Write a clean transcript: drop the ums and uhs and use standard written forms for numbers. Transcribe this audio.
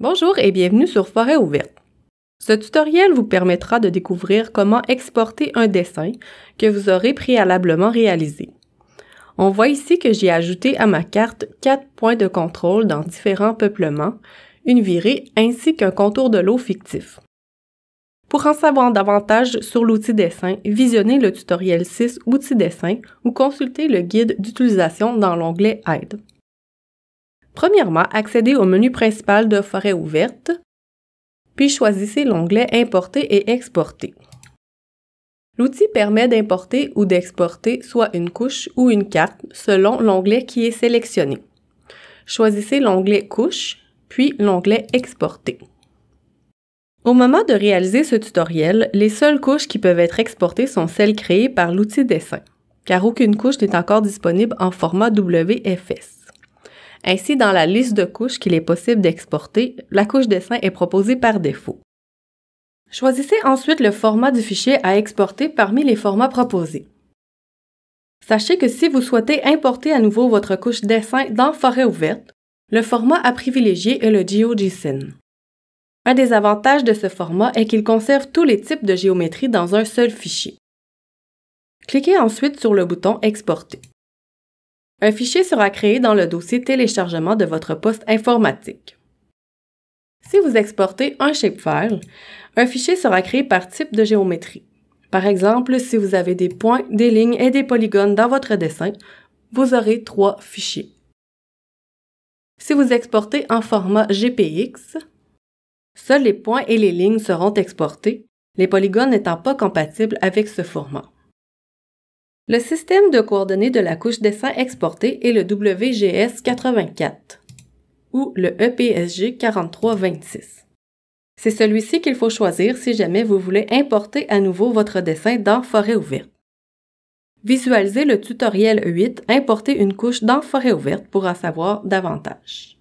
Bonjour et bienvenue sur Forêt ouverte. Ce tutoriel vous permettra de découvrir comment exporter un dessin que vous aurez préalablement réalisé. On voit ici que j'ai ajouté à ma carte 4 points de contrôle dans différents peuplements, une virée ainsi qu'un contour de l'eau fictif. Pour en savoir davantage sur l'outil dessin, visionnez le tutoriel 6 Outils dessin ou consultez le guide d'utilisation dans l'onglet Aide. Premièrement, accédez au menu principal de Forêt ouverte, puis choisissez l'onglet Importer et exporter. L'outil permet d'importer ou d'exporter soit une couche ou une carte selon l'onglet qui est sélectionné. Choisissez l'onglet Couche, puis l'onglet Exporter. Au moment de réaliser ce tutoriel, les seules couches qui peuvent être exportées sont celles créées par l'outil dessin, car aucune couche n'est encore disponible en format WFS. Ainsi, dans la liste de couches qu'il est possible d'exporter, la couche dessin est proposée par défaut. Choisissez ensuite le format du fichier à exporter parmi les formats proposés. Sachez que si vous souhaitez importer à nouveau votre couche dessin dans Forêt ouverte, le format à privilégier est le GeoJSON. Un des avantages de ce format est qu'il conserve tous les types de géométrie dans un seul fichier. Cliquez ensuite sur le bouton « Exporter ». Un fichier sera créé dans le dossier téléchargement de votre poste informatique. Si vous exportez un shapefile, un fichier sera créé par type de géométrie. Par exemple, si vous avez des points, des lignes et des polygones dans votre dessin, vous aurez 3 fichiers. Si vous exportez en format GPX, seuls les points et les lignes seront exportés, les polygones n'étant pas compatibles avec ce format. Le système de coordonnées de la couche dessin exportée est le WGS84 ou le EPSG 4326. C'est celui-ci qu'il faut choisir si jamais vous voulez importer à nouveau votre dessin dans Forêt ouverte. Visualisez le tutoriel 8 « Importer une couche dans Forêt ouverte » pour en savoir davantage.